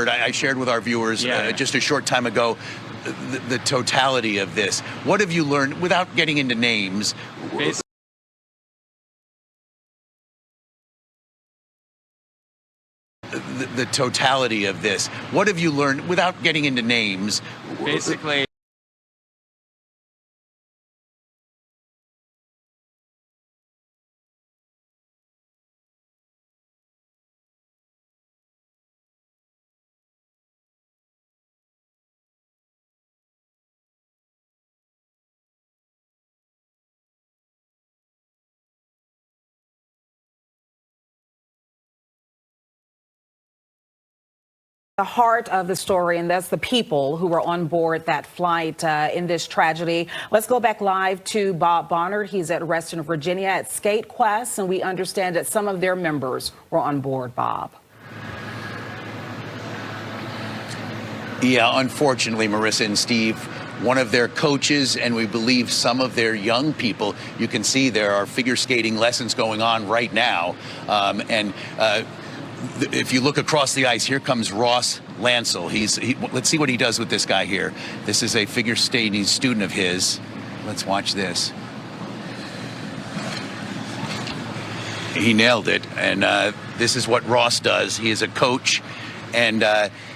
word. I shared with our viewers just a short time ago the totality of this. What have you learned, without getting into names? The totality of this. What have you learned, without getting into names? Basically, the heart of the story, and that's the people who were on board that flight in this tragedy. Let's go back live to Bob Barnard. He's at Reston, Virginia at Skate Quest, and we understand that some of their members were on board, Bob. Yeah, unfortunately, Marissa and Steve, one of their coaches, and we believe some of their young people, you can see there are figure skating lessons going on right now. If you look across the ice, here comes Ross Lancel. Let's see what he does with this guy here. This is a figure skating student of his. Let's watch this. He nailed it, and this is what Ross does. He is a coach, and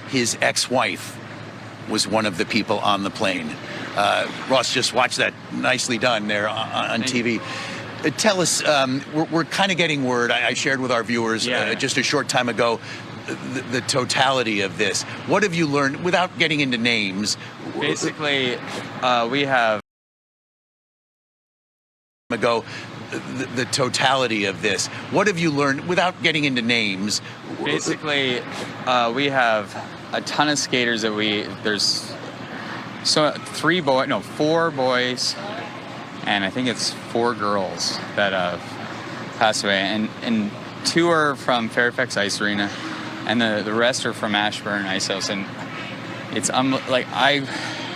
his ex-wife was one of the people on the plane. Ross, just watch that. Nicely done there on TV. Tell us, we're kind of getting word, I shared with our viewers just a short time ago, the totality of this. What have you learned, without getting into names? basically, we have The totality of this. What have you learned, without getting into names? basically we have a ton of skaters that there's four boys, and I think it's 4 girls that have passed away, and 2 are from Fairfax Ice Arena, and the rest are from Ashburn Ice House. And it's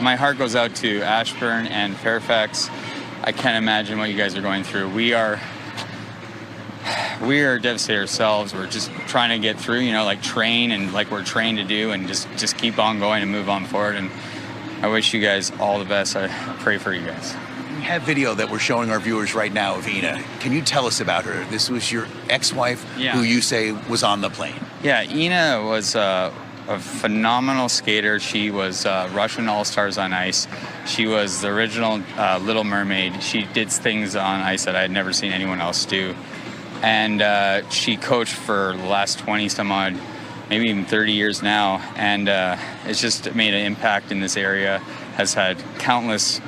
my heart goes out to Ashburn and Fairfax. I can't imagine what you guys are going through. We are devastated ourselves. We're just trying to get through, train and like we're trained to do, and just keep on going and move on forward. And I wish you guys all the best. I pray for you guys. We have video that we're showing our viewers right now of Ina. Can you tell us about her? This was your ex-wife who you say was on the plane. Yeah, Ina was a phenomenal skater. She was Russian All-Stars on ice. She was the original Little Mermaid. She did things on ice that I had never seen anyone else do. And she coached for the last 20 some odd, maybe even 30 years now. And it's just made an impact in this area, has had countless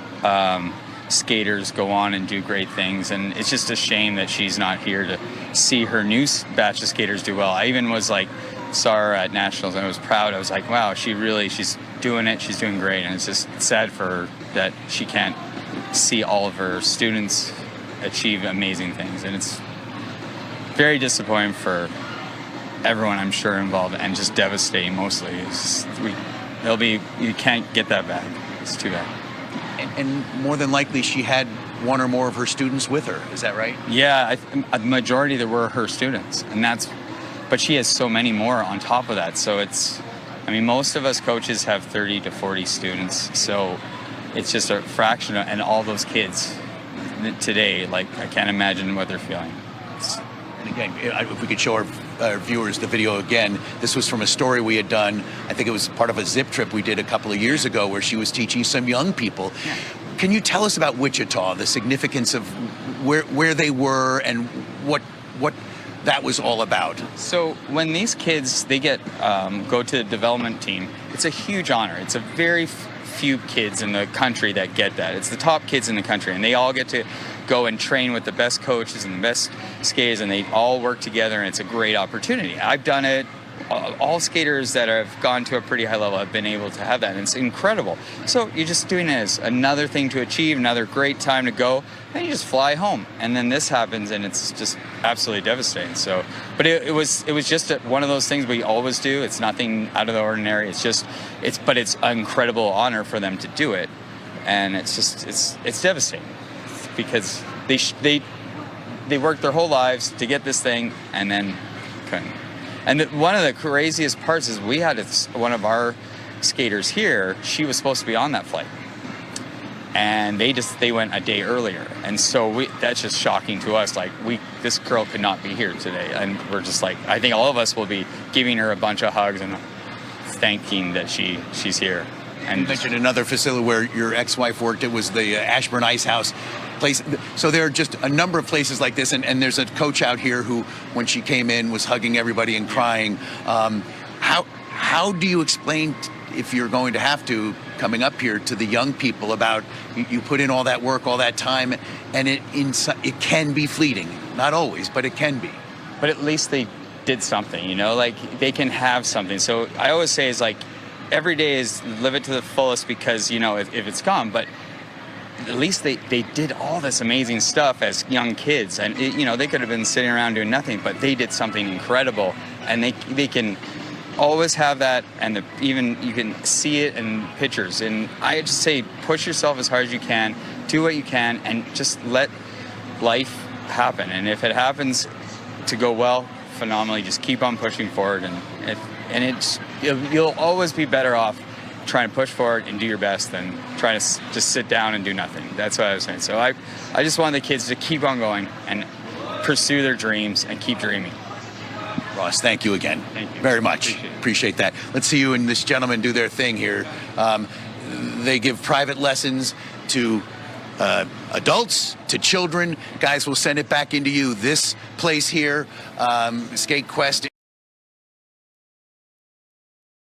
skaters go on and do great things, and it's just a shame that she's not here to see her new batch of skaters do well. I even saw her at Nationals, and I was proud. I was like, wow, she's doing it, she's doing great. And it's just sad for her that she can't see all of her students achieve amazing things, and it's very disappointing for everyone, I'm sure, involved, and just devastating mostly. It's just, you can't get that back. It's too bad. And more than likely, she had one or more of her students with her. Is that right? Yeah, a majority that were her students, but she has so many more on top of that. So most of us coaches have 30 to 40 students. So it's just a fraction and all those kids today, I can't imagine what they're feeling. And again, if we could show our viewers the video again, this was from a story we had done. I think it was part of a zip trip we did a couple of years ago where she was teaching some young people. Yeah. Can you tell us about Wichita, the significance of where they were and what that was all about? So when these kids, they go to the development team, it's a huge honor. It's a very few kids in the country that get that. It's the top kids in the country, and they all get to go and train with the best coaches and the best skaters, and they all work together, and it's a great opportunity. I've done it. All skaters that have gone to a pretty high level have been able to have that, and it's incredible. So you're just doing it as another thing to achieve, another great time to go, and you just fly home. And then this happens, and it's just absolutely devastating. So, but it was just one of those things we always do. It's nothing out of the ordinary. But it's an incredible honor for them to do it, and it's devastating because they worked their whole lives to get this thing, and then couldn't. And one of the craziest parts is we had one of our skaters here. She was supposed to be on that flight, and they went a day earlier, and so that's just shocking to us. Like, this girl could not be here today, and we're just like, I think all of us will be giving her a bunch of hugs and thanking that she's here. And you mentioned another facility where your ex-wife worked. It was the Ashburn Ice House place. So there are just a number of places like this, and there's a coach out here who, when she came in, was hugging everybody and crying. How do you explain, if you're going to have to, coming up here, to the young people about you put in all that work, all that time, and it can be fleeting. Not always, but it can be. But at least they did something, you know, like they can have something. So I always say is like, every day is live it to the fullest, because, you know, if it's gone, but at least they did all this amazing stuff as young kids, and you know, they could have been sitting around doing nothing, but they did something incredible, and they can always have that, and even you can see it in pictures. And I just say, push yourself as hard as you can, do what you can, and just let life happen. And if it happens to go well, phenomenally, just keep on pushing forward, you'll always be better off trying to push forward and do your best than trying to just sit down and do nothing. That's what I was saying. So I just want the kids to keep on going and pursue their dreams and keep dreaming. Ross, thank you again. Thank you very much. Appreciate that. Let's see you and this gentleman do their thing here. They give private lessons to adults, to children. Guys, we'll send it back into you. This place here, Skate Quest.